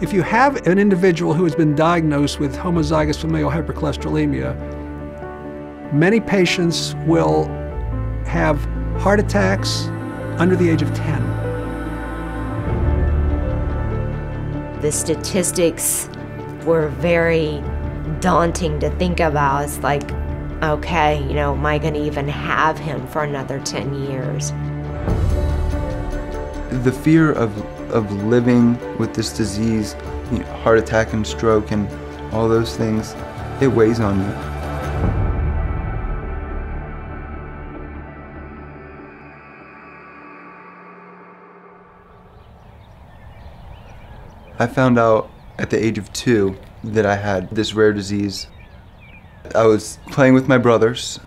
If you have an individual who has been diagnosed with homozygous familial hypercholesterolemia, many patients will have heart attacks under the age of 10. The statistics were very daunting to think about. It's like, okay, you know, am I going to even have him for another 10 years? The fear of living with this disease, you know, heart attack and stroke and all those things, it weighs on you. I found out at the age of 2 that I had this rare disease. I was playing with my brothers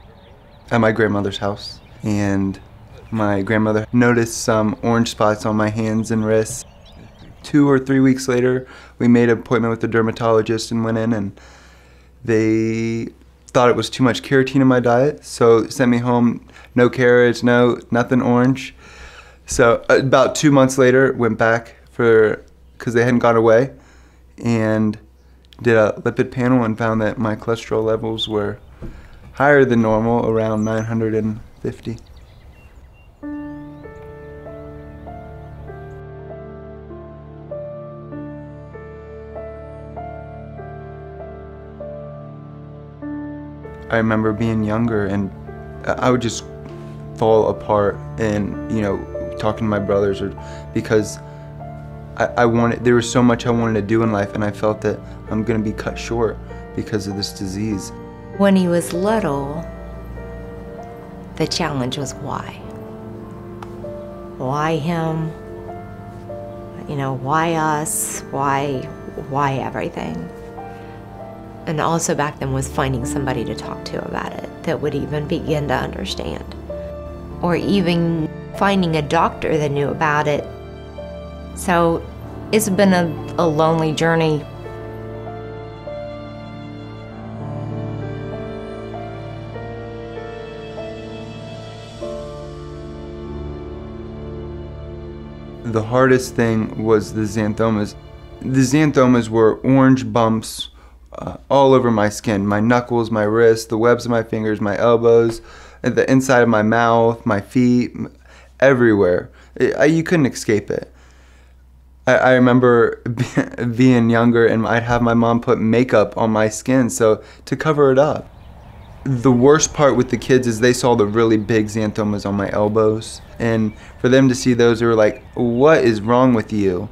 at my grandmother's house, and my grandmother noticed some orange spots on my hands and wrists. 2 or 3 weeks later, we made an appointment with the dermatologist and went in, and they thought it was too much keratin in my diet, so sent me home, no carrots, nothing orange. So about 2 months later, went back because they hadn't gone away, and did a lipid panel and found that my cholesterol levels were higher than normal, around 950. I remember being younger and I would just fall apart and, you know, talking to my brothers, because there was so much I wanted to do in life, and I felt that I'm gonna be cut short because of this disease. When he was little, the challenge was why? Why him? You know, why us? Why everything? And also back then was finding somebody to talk to about it that would even begin to understand. Or even finding a doctor that knew about it. So it's been a lonely journey. The hardest thing was the xanthomas. The xanthomas were orange bumps all over my skin, my knuckles, my wrists, the webs of my fingers, my elbows, the inside of my mouth, my feet, everywhere. You couldn't escape it. I remember being younger and I'd have my mom put makeup on my skin to cover it up. The worst part with the kids is they saw the really big xanthomas on my elbows, and for them to see those, they were like, "What is wrong with you?"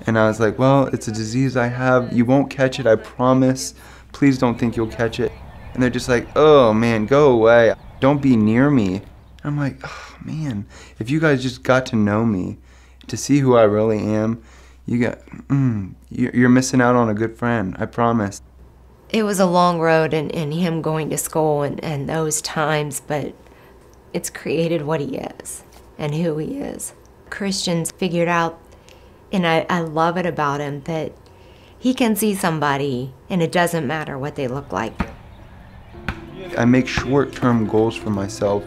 And I was like, "Well, it's a disease I have. You won't catch it, I promise. Please don't think you'll catch it." And they're just like, "Oh man, go away. Don't be near me." I'm like, "Oh man, if you guys just got to know me, to see who I really am, you're missing out on a good friend, I promise." It was a long road in him going to school and those times, but it's created what he is and who he is. Christian's figured out, and I love it about him, that he can see somebody and it doesn't matter what they look like. I make short-term goals for myself.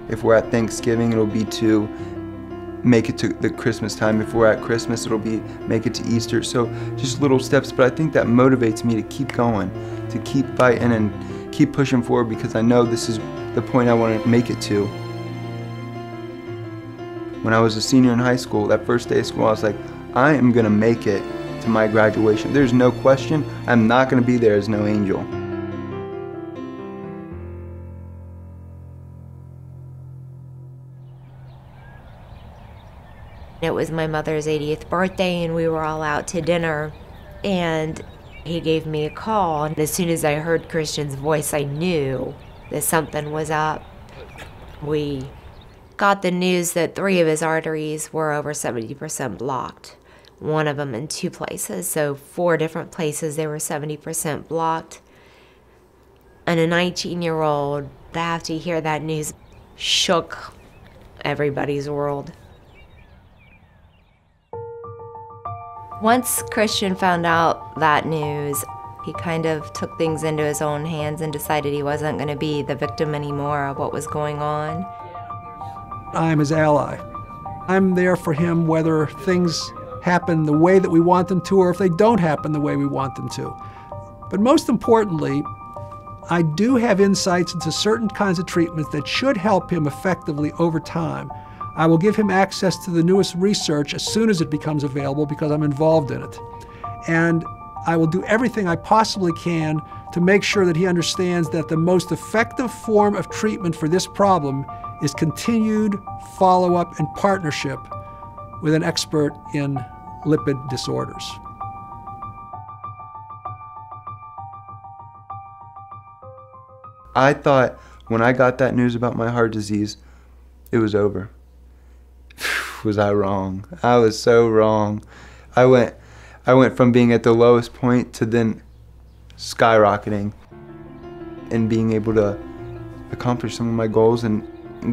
If we're at Thanksgiving, it'll be to make it to the Christmas time. If we're at Christmas, it'll be make it to Easter. So just little steps, but I think that motivates me to keep going, to keep fighting and keep pushing forward, because I know this is the point I want to make it to. When I was a senior in high school, that first day of school, I was like, I am gonna make it to my graduation. There's no question, I'm not gonna be there as no angel. It was my mother's 80th birthday and we were all out to dinner, and he gave me a call, and as soon as I heard Christian's voice, I knew that something was up. We got the news that 3 of his arteries were over 70% blocked, one of them in 2 places, so 4 different places they were 70% blocked. And a 19-year-old, to have to hear that news shook everybody's world. Once Christian found out that news, he kind of took things into his own hands and decided he wasn't going to be the victim anymore of what was going on. I'm his ally. I'm there for him whether things happen the way that we want them to, or if they don't happen the way we want them to. But most importantly, I do have insights into certain kinds of treatments that should help him effectively over time. I will give him access to the newest research as soon as it becomes available because I'm involved in it. And I will do everything I possibly can to make sure that he understands that the most effective form of treatment for this problem is continued follow-up and partnership with an expert in lipid disorders. I thought when I got that news about my heart disease, it was over. Was I wrong? I was so wrong. I went from being at the lowest point to then skyrocketing and being able to accomplish some of my goals and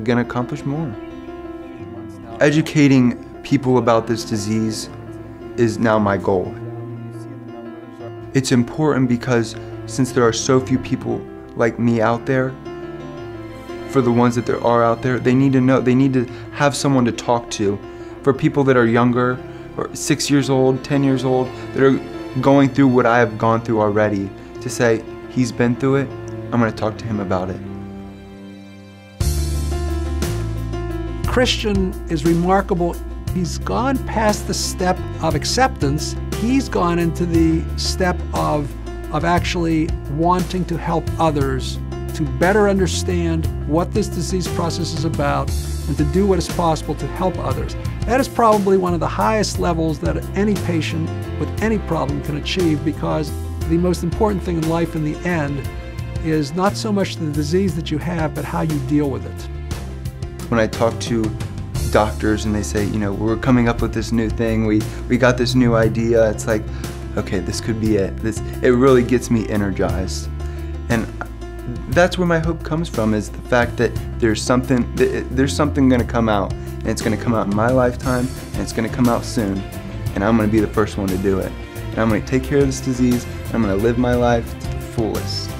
gonna accomplish more. Educating people about this disease is now my goal. It's important because since there are so few people like me out there, for the ones that there are out there, they need to know, they need to have someone to talk to. For people that are younger, or 6 years old, 10 years old, that are going through what I have gone through already, to say, he's been through it, I'm gonna talk to him about it. Christian is remarkable. He's gone past the step of acceptance. He's gone into the step of actually wanting to help others to better understand what this disease process is about and to do what is possible to help others. That is probably one of the highest levels that any patient with any problem can achieve, because the most important thing in life in the end is not so much the disease that you have, but how you deal with it. When I talk to doctors and they say, you know, we're coming up with this new thing, we got this new idea, it's like, okay, this could be it. It really gets me energized. And that's where my hope comes from, is the fact that there's something gonna come out, and it's gonna come out in my lifetime, and it's gonna come out soon, and I'm gonna be the first one to do it. And I'm gonna take care of this disease, and I'm gonna live my life to the fullest.